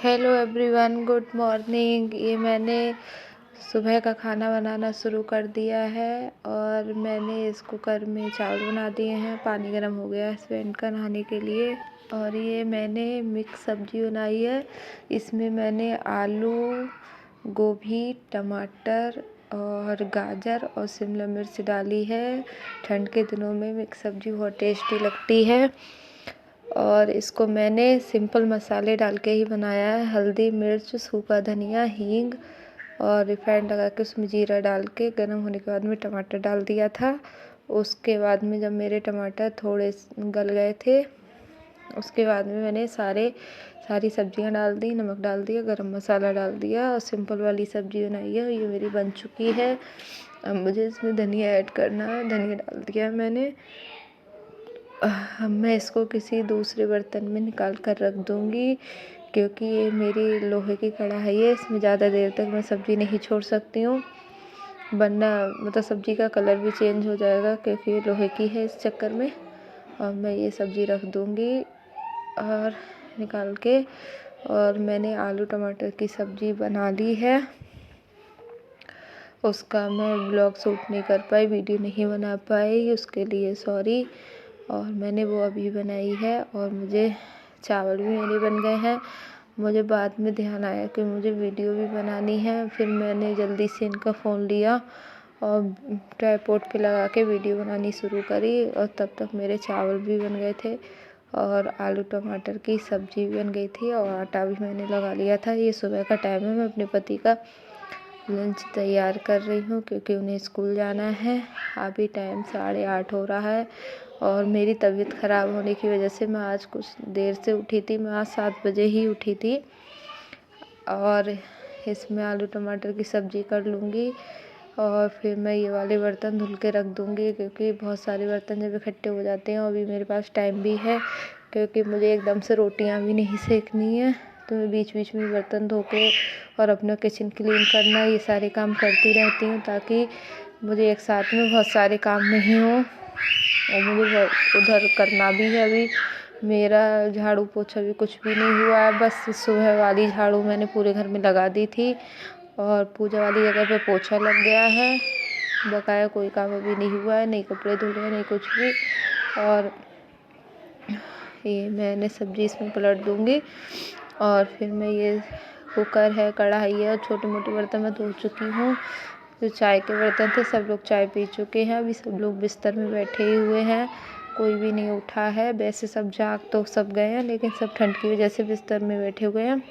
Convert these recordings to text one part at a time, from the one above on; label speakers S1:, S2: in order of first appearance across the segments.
S1: Hello everyone, good morning. ये मैंने सुबह का खाना बनाना शुरू कर दिया है और मैंने इस कुकर में चावल बना दिए हैं। पानी गर्म हो गया है स्वेंट का नहाने के लिए। और ये मैंने मिक्स सब्जी बनाई है। इसमें मैंने आलू, गोभी, टमाटर और गाजर और शिमला मिर्च डाली है। ठंड के दिनों में मिक्स सब्जी बहुत टेस्टी लगती है। और इसको मैंने सिंपल मसाले डाल के ही बनाया है। हल्दी, मिर्च, सूखा धनिया, हींग और रिफाइंड लगा के उसमें जीरा डाल के गर्म होने के बाद में टमाटर डाल दिया था। उसके बाद में जब मेरे टमाटर थोड़े गल गए थे, उसके बाद में मैंने सारी सब्जियां डाल दी, नमक डाल दिया, गरम मसाला डाल दिया और सिंपल वाली सब्जी बनाई है। ये मेरी बन चुकी है। अब मुझे इसमें धनिया ऐड करना है। धनिया डाल दिया मैंने। मैं इसको किसी दूसरे बर्तन में निकाल कर रख दूँगी, क्योंकि ये मेरी लोहे की कढ़ाई है। इसमें ज़्यादा देर तक मैं सब्ज़ी नहीं छोड़ सकती हूँ, वरना मतलब सब्ज़ी का कलर भी चेंज हो जाएगा, क्योंकि ये लोहे की है इस चक्कर में। और मैं ये सब्ज़ी रख दूँगी और निकाल के। और मैंने आलू टमाटर की सब्ज़ी बना ली है। उसका मैं ब्लॉग शूट नहीं कर पाई, वीडियो नहीं बना पाई, उसके लिए सॉरी। और मैंने वो अभी बनाई है और मुझे चावल भी मेरे बन गए हैं। मुझे बाद में ध्यान आया कि मुझे वीडियो भी बनानी है। फिर मैंने जल्दी से इनका फ़ोन लिया और ट्राइपॉड पे लगा के वीडियो बनानी शुरू करी। और तब तक मेरे चावल भी बन गए थे और आलू टमाटर की सब्ज़ी भी बन गई थी और आटा भी मैंने लगा लिया था। ये सुबह का टाइम है। मैं अपने पति का लंच तैयार कर रही हूँ, क्योंकि उन्हें स्कूल जाना है। अभी टाइम 8:30 हो रहा है और मेरी तबीयत ख़राब होने की वजह से मैं आज कुछ देर से उठी थी। मैं आज 7 बजे ही उठी थी। और इसमें आलू टमाटर की सब्ज़ी कर लूँगी और फिर मैं ये वाले बर्तन धुल के रख दूँगी, क्योंकि बहुत सारे बर्तन जब इकट्ठे हो जाते हैं। और अभी मेरे पास टाइम भी है, क्योंकि मुझे एकदम से रोटियां भी नहीं सेकनी है। तो मैं बीच बीच में बर्तन धो के और अपना किचन क्लीन करना, ये सारे काम करती रहती हूँ, ताकि मुझे एक साथ में बहुत सारे काम नहीं हो। और मुझे उधर करना भी है। अभी मेरा झाड़ू पोछा भी कुछ भी नहीं हुआ है। बस सुबह वाली झाड़ू मैंने पूरे घर में लगा दी थी और पूजा वाली जगह पे पोछा लग गया है। बकाया कोई काम अभी नहीं हुआ है, नहीं कपड़े धुले हैं, नहीं कुछ भी। और ये मैंने सब्ज़ी इसमें पलट दूँगी। और फिर मैं ये कुकर है, कढ़ाई है और छोटे मोटे बर्तन मैं धो चुकी हूँ। जो चाय के बर्तन थे, सब लोग चाय पी चुके हैं। अभी सब लोग बिस्तर में बैठे ही हुए हैं, कोई भी नहीं उठा है। वैसे सब जाग तो सब गए हैं, लेकिन सब ठंड की वजह से बिस्तर में बैठे हुए हैं।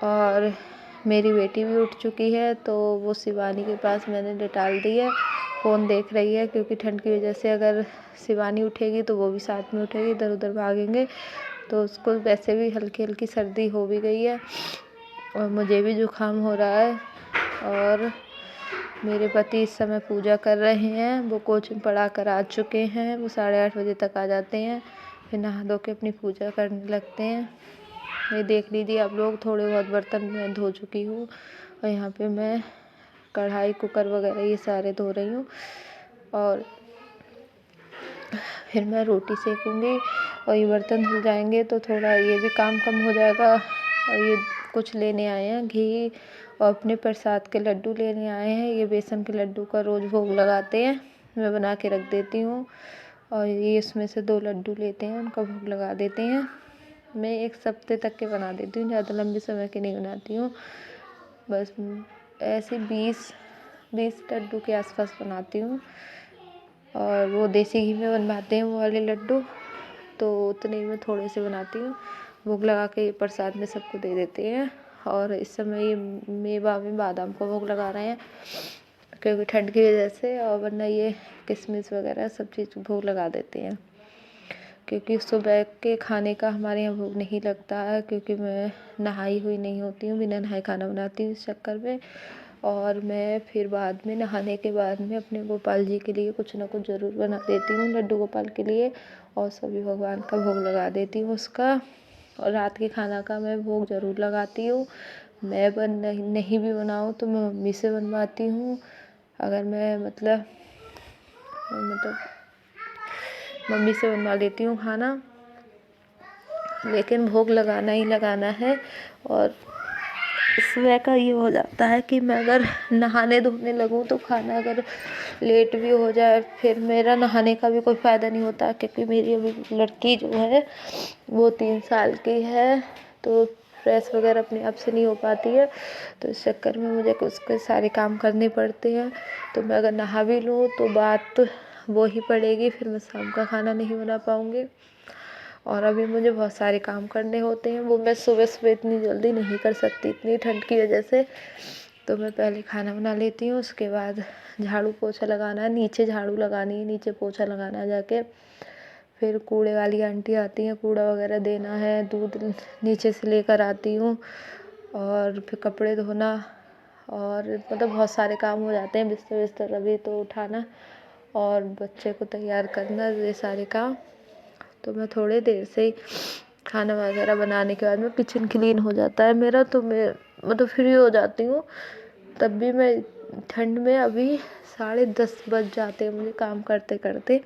S1: और मेरी बेटी भी उठ चुकी है, तो वो शिवानी के पास मैंने लिटाल दी है, फ़ोन देख रही है। क्योंकि ठंड की वजह से अगर शिवानी उठेगी तो वो भी साथ में उठेगी, इधर उधर भागेंगे। तो उसको वैसे भी हल्की हल्की सर्दी हो भी गई है और मुझे भी जुकाम हो रहा है। और मेरे पति इस समय पूजा कर रहे हैं। वो कोचिंग पढ़ा कर आ चुके हैं। वो 8:30 बजे तक आ जाते हैं, फिर नहा धो के अपनी पूजा करने लगते हैं। ये देख लीजिए आप लोग, थोड़े बहुत बर्तन मैं धो चुकी हूँ और यहाँ पे मैं कढ़ाई, कुकर वगैरह ये सारे धो रही हूँ। और फिर मैं रोटी सेकूँगी और ये बर्तन धुल जाएंगे तो थोड़ा ये भी काम कम हो जाएगा। और ये कुछ लेने आए हैं घी और अपने प्रसाद के लड्डू लेने आए हैं। ये बेसन के लड्डू का रोज़ भोग लगाते हैं, मैं बना के रख देती हूँ। और ये इसमें से 2 लड्डू लेते हैं, उनका भोग लगा देते हैं। मैं 1 हफ्ते तक के बना देती हूँ, ज़्यादा लंबे समय के नहीं बनाती हूँ। बस ऐसे 20 लड्डू के आसपास बनाती हूँ। और वो देसी घी में बनवाते हैं वो वाले लड्डू, तो उतने ही मैं थोड़े से बनाती हूँ। भोग लगा के ये प्रसाद में सबको दे देते हैं। और इस समय ये मेवा में बादाम को भोग लगा रहे हैं, क्योंकि ठंड की वजह से। और वरना ये किशमिश वगैरह सब चीज़ भोग लगा देते हैं, क्योंकि सुबह के खाने का हमारे यहाँ भोग नहीं लगता है। क्योंकि मैं नहाई हुई नहीं होती हूँ, बिना नहाए खाना बनाती हूँ इस चक्कर में। और मैं फिर बाद में नहाने के बाद में अपने गोपाल जी के लिए कुछ ना कुछ ज़रूर बना देती हूँ, लड्डू गोपाल के लिए। और सभी भगवान का भोग लगा देती हूँ उसका। और रात के खाना का मैं भोग ज़रूर लगाती हूँ। मैं नहीं भी बनाऊँ तो मैं मम्मी से बनवाती हूँ। अगर मैं मतलब मम्मी से बनवा लेती हूँ खाना। लेकिन भोग लगाना ही लगाना है। और सुबह का ये हो जाता है कि मैं अगर नहाने धोने लगूँ तो खाना अगर लेट भी हो जाए, फिर मेरा नहाने का भी कोई फ़ायदा नहीं होता, क्योंकि मेरी अभी लड़की जो है वो 3 साल की है, तो फ्रेश वगैरह अपने आप से नहीं हो पाती है। तो इस चक्कर में मुझे उसके सारे काम करने पड़ते हैं। तो मैं अगर नहा भी लूँ तो बात वो ही पड़ेगी, फिर मैं शाम का खाना नहीं बना पाऊँगी। और अभी मुझे बहुत सारे काम करने होते हैं, वो मैं सुबह सुबह इतनी जल्दी नहीं कर सकती इतनी ठंड की वजह से। तो मैं पहले खाना बना लेती हूँ, उसके बाद झाड़ू पोछा लगाना है, नीचे झाड़ू लगानी है, नीचे पोछा लगाना है जाके। फिर कूड़े वाली आंटी आती हैं, कूड़ा वगैरह देना है, दूध नीचे से लेकर आती हूँ। और फिर कपड़े धोना, और मतलब बहुत सारे काम हो जाते हैं, बिस्तर बिस्तर अभी तो उठाना और बच्चे को तैयार करना, ये सारे काम। तो मैं थोड़ी देर से ही खाना वगैरह बनाने के बाद में किचन क्लीन हो जाता है मेरा, तो मैं मतलब फ्री हो जाती हूँ। तब भी मैं ठंड में अभी 10:30 बज जाते हैं मुझे काम करते करते,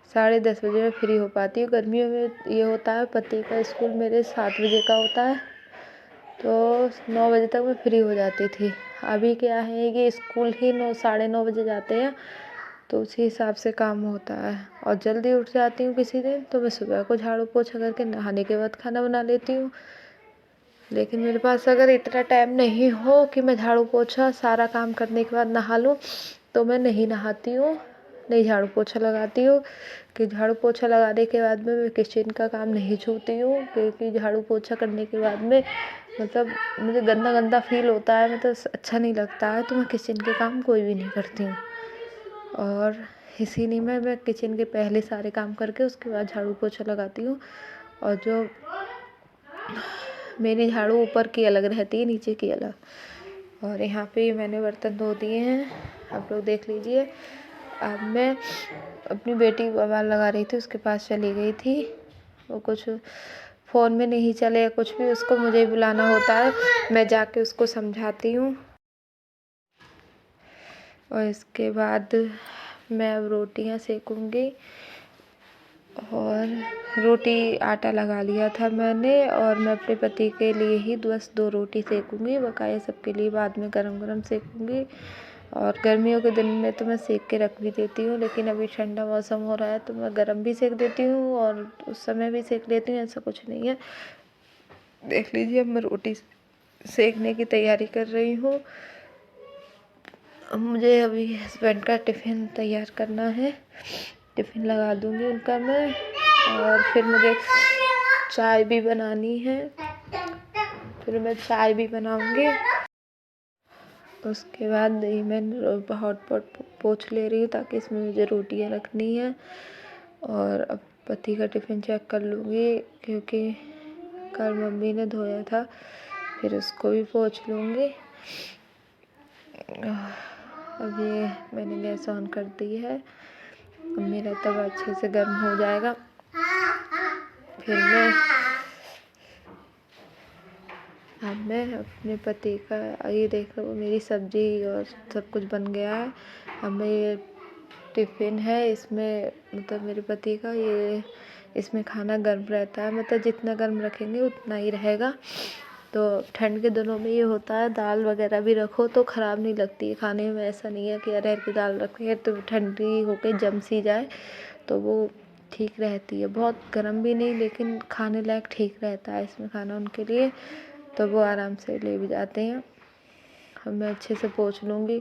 S1: 10:30 बजे मैं फ्री हो पाती हूँ। गर्मियों में ये होता है, पति का स्कूल मेरे 7 बजे का होता है, तो 9 बजे तक मैं फ्री हो जाती थी। अभी क्या है कि स्कूल ही 9 साढ़े 9 बजे जाते हैं, तो उसी हिसाब से काम होता है। और जल्दी उठ जाती हूँ किसी दिन तो मैं सुबह को झाड़ू पोछा करके नहाने के बाद खाना बना लेती हूँ। लेकिन मेरे पास अगर इतना टाइम नहीं हो कि मैं झाड़ू पोछा सारा काम करने के बाद नहा लूँ, तो मैं नहीं नहाती हूँ, नहीं झाड़ू पोछा लगाती हूँ। कि झाड़ू पोछा लगाने के बाद में मैं किचन का काम नहीं छूती हूँ, क्योंकि झाड़ू पोछा करने के बाद में मतलब मुझे गंदा गंदा फील होता है, मतलब अच्छा नहीं लगता है, तो मैं किचन के काम कोई भी नहीं करती हूँ। और इसीलिए मैं किचन के पहले सारे काम करके उसके बाद झाड़ू पोछा लगाती हूँ। और जो मेरी झाड़ू ऊपर की अलग रहती है, नीचे की अलग। और यहाँ पे मैंने बर्तन धो दिए हैं, आप लोग देख लीजिए। अब मैं अपनी बेटी को आवाज़ लगा रही थी, उसके पास चली गई थी। वो कुछ फ़ोन में नहीं चले या कुछ भी, उसको मुझे ही बुलाना होता है, मैं जाके उसको समझाती हूँ। और इसके बाद मैं अब रोटियाँ सेकूँगी। और रोटी आटा लगा लिया था मैंने, और मैं अपने पति के लिए ही बस 2 रोटी सेकूँगी, बकाया सबके लिए बाद में गरम गरम सेकूँगी। और गर्मियों के दिन में तो मैं सेक के रख भी देती हूँ, लेकिन अभी ठंडा मौसम हो रहा है तो मैं गरम भी सेक देती हूँ और उस समय भी सेक लेती हूँ, ऐसा कुछ नहीं है। देख लीजिए, अब मैं रोटी सेकने की तैयारी कर रही हूँ। मुझे अभी हस्बैंड का टिफ़िन तैयार करना है, टिफ़िन लगा दूँगी उनका मैं। और फिर मुझे चाय भी बनानी है, फिर मैं चाय भी बनाऊँगी। उसके बाद ही मैं हॉटपॉट पोंछ ले रही हूँ, ताकि इसमें मुझे रोटियाँ रखनी है। और अब पति का टिफ़िन चेक कर लूँगी, क्योंकि कल मम्मी ने धोया था, फिर उसको भी पोंछ लूँगी। अब ये मैंने गैस ऑन कर दी है, अब मेरा तवा अच्छे से गर्म हो जाएगा, फिर मैं अपने पति का ये देख लो, मेरी सब्ज़ी और सब कुछ बन गया है। अब मैं ये टिफ़िन है, इसमें मतलब मेरे पति का ये, इसमें खाना गर्म रहता है, मतलब जितना गर्म रखेंगे उतना ही रहेगा। तो ठंड के दिनों में ये होता है, दाल वगैरह भी रखो तो ख़राब नहीं लगती है खाने में। ऐसा नहीं है कि अरहर की दाल रखें तो ठंडी होकर जम सी जाए, तो वो ठीक रहती है। बहुत गर्म भी नहीं, लेकिन खाने लायक ठीक रहता है इसमें खाना उनके लिए, तो वो आराम से ले भी जाते हैं। अब मैं अच्छे से पोंछ लूँगी,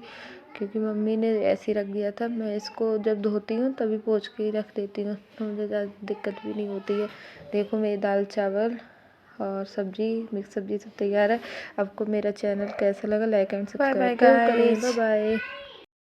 S1: क्योंकि मम्मी ने ऐसे ही रख दिया था। मैं इसको जब धोती हूँ तभी पोंछ के ही रख देती हूँ, तो मुझे ज़्यादा दिक्कत भी नहीं होती है। देखो, मेरी दाल चावल और सब्जी, मिक्स सब्जी सब तैयार है। आपको मेरा चैनल कैसा लगा, लाइक एंड सब्सक्राइब करें। Bye bye.